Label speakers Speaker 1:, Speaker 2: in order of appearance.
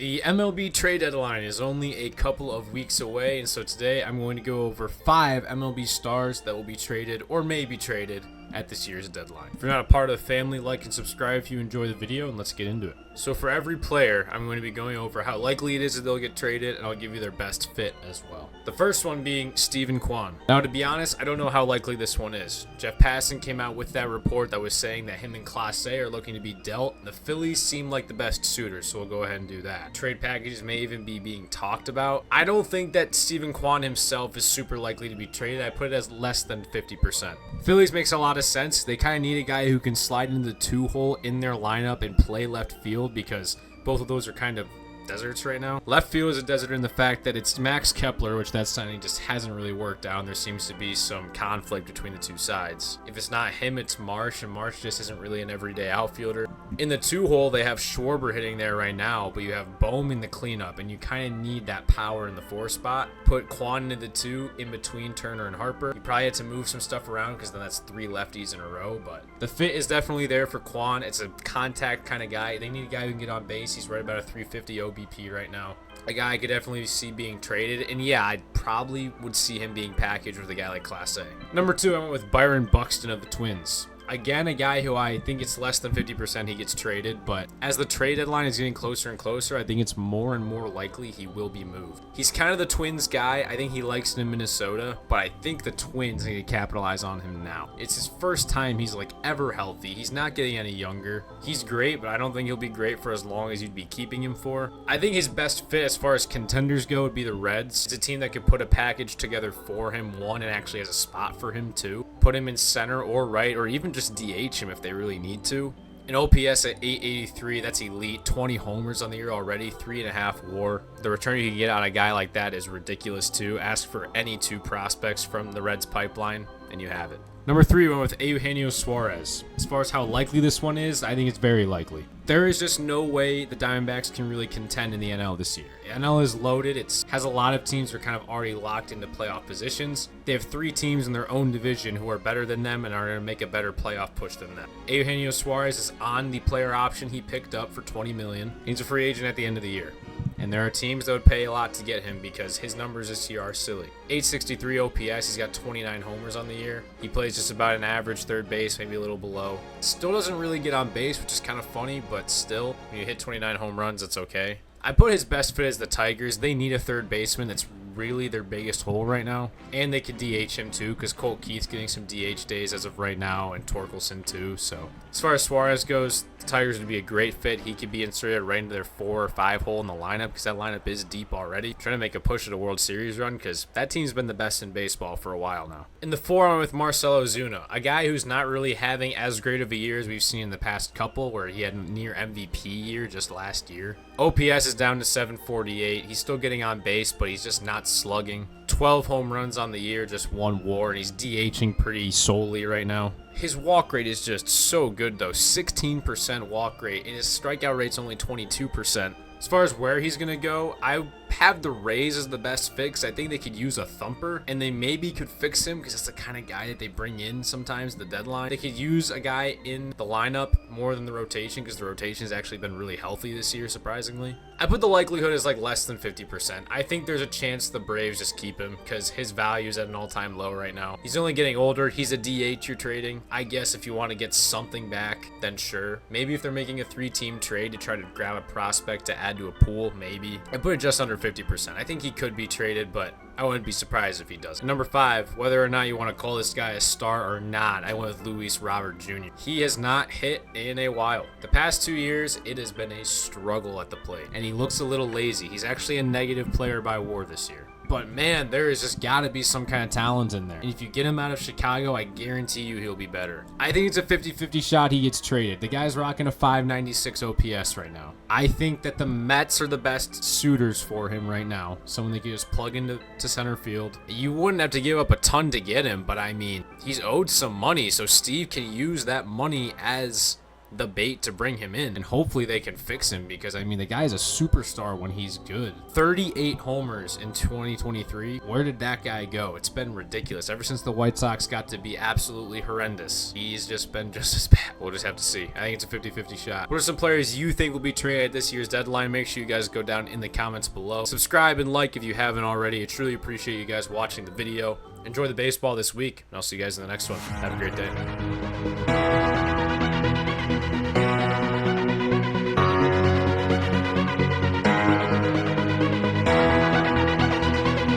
Speaker 1: The MLB Trade Deadline is only a couple of weeks away, and so today I'm going to go over 5 MLB stars that will be traded or may be traded at this year's deadline. If you're not a part of the family, like and subscribe if you enjoy the video, and let's get into it. So for every player, I'm going to be going over how likely it is that they'll get traded, and I'll give you their best fit as well. The first one being Steven Kwan. Now, to be honest, I don't know how likely this one is. Jeff Passan came out with that report that was saying that him and Class A are looking to be dealt, and the Phillies seem like the best suitors, so we'll go ahead and do that. Trade packages may even be being talked about. I don't think that Steven Kwan himself is super likely to be traded. I put it as less than 50%. Phillies makes a lot of sense. They kind of need a guy who can slide into the 2-hole in their lineup and play left field because both of those are kind of deserts right now. Left field is a desert in the fact that it's Max Kepler, which that signing just hasn't really worked out, and there seems to be some conflict between the two sides. If it's not him, it's Marsh, and Marsh just isn't really an everyday outfielder. In the 2-hole, they have Schwarber hitting there right now, but you have Bohm in the cleanup, and you kind of need that power in the 4 spot. Put Kwan into the 2 in between Turner and Harper. You probably had to move some stuff around because then that's 3 lefties in a row, but the fit is definitely there for Kwan. It's a contact kind of guy. They need a guy who can get on base. He's right about a 350 OBP right now. A guy I could definitely see being traded, and yeah, I probably would see him being packaged with a guy like Class A. Number 2, I went with Byron Buxton of the Twins. Again, a guy who I think it's less than 50% he gets traded, but as the trade deadline is getting closer and closer, I think it's more and more likely he will be moved. He's kind of the Twins guy. I think he likes it in Minnesota, but I think the Twins need to capitalize on him now. It's his first time he's like ever healthy. He's not getting any younger. He's great, but I don't think he'll be great for as long as you'd be keeping him for. I think his best fit as far as contenders go would be the Reds. It's a team that could put a package together for him, one, and actually has a spot for him, too. Put him in center or right, or even just DH him if they really need to. An OPS at 883, that's elite. 20 homers on the year already, 3.5 WAR. The return you can get out of a guy like that is ridiculous too. Ask for any 2 prospects from the Reds pipeline, and you have it. Number 3 went with Eugenio Suarez. As far as how likely this one is, I think it's very likely. There is just no way the Diamondbacks can really contend in the NL this year. The NL is loaded. It has a lot of teams that are kind of already locked into playoff positions. They have 3 teams in their own division who are better than them and are going to make a better playoff push than them. Eugenio Suarez is on the player option he picked up for $20 million. He's a free agent at the end of the year. And there are teams that would pay a lot to get him because his numbers this year are silly. 863 OPS, he's got 29 homers on the year. He plays just about an average third base, maybe a little below. Still doesn't really get on base, which is kind of funny, but still, when you hit 29 home runs, it's okay. I put his best fit as the Tigers. They need a third baseman. That's really their biggest hole right now. And they could DH him too, because Colt Keith's getting some DH days as of right now, and Torkelson too. So as far as Suarez goes, the Tigers would be a great fit. He could be inserted right into their 4 or 5 hole in the lineup, because that lineup is deep already. Trying to make a push at a World Series run, because that team's been the best in baseball for a while now. In the 4, I'm with Marcell Ozuna, a guy who's not really having as great of a year as we've seen in the past couple, where he had a near MVP year just last year. OPS is down to 748. He's still getting on base, but he's just not slugging. 12 home runs on the year, just 1 WAR, and he's DHing pretty solely right now. His walk rate is just so good, though. 16% walk rate, and his strikeout rate's only 22%. As far as where he's going to go, I have the Rays as the best fix. I think they could use a thumper, and they maybe could fix him because that's the kind of guy that they bring in sometimes at the deadline. They could use a guy in the lineup more than the rotation because the rotation has actually been really healthy this year, surprisingly. I put the likelihood as like less than 50%. I think there's a chance the Braves just keep him because his value is at an all-time low right now. He's only getting older. He's a DH you're trading. I guess if you want to get something back, then sure. Maybe if they're making a 3-team trade to try to grab a prospect to add to a pool, maybe. I put it just under 50%. I think he could be traded, but I wouldn't be surprised if he doesn't. Number 5, whether or not you want to call this guy a star or not, I went with Luis Robert Jr. He has not hit in a while. The past 2 years, it has been a struggle at the plate, and he looks a little lazy. He's actually a negative player by WAR this year. But man, there is just got to be some kind of talent in there. And if you get him out of Chicago, I guarantee you he'll be better. I think it's a 50-50 shot he gets traded. The guy's rocking a 596 OPS right now. I think that the Mets are the best suitors for him right now. Someone they could just plug into center field. You wouldn't have to give up a ton to get him, but I mean, he's owed some money, so Steve can use that money as the bait to bring him in, and hopefully they can fix him, because I mean, the guy is a superstar when he's good. 38 homers in 2023. Where did that guy go? It's been ridiculous. Ever since the White Sox got to be absolutely horrendous, he's just been just as bad. We'll just have to see. I think it's a 50-50 shot. What are some players you think will be traded at this year's deadline? Make sure you guys go down in the comments below. Subscribe and like if you haven't already. I truly appreciate you guys watching the video. Enjoy the baseball this week, and I'll see you guys in the next one. Have a great day.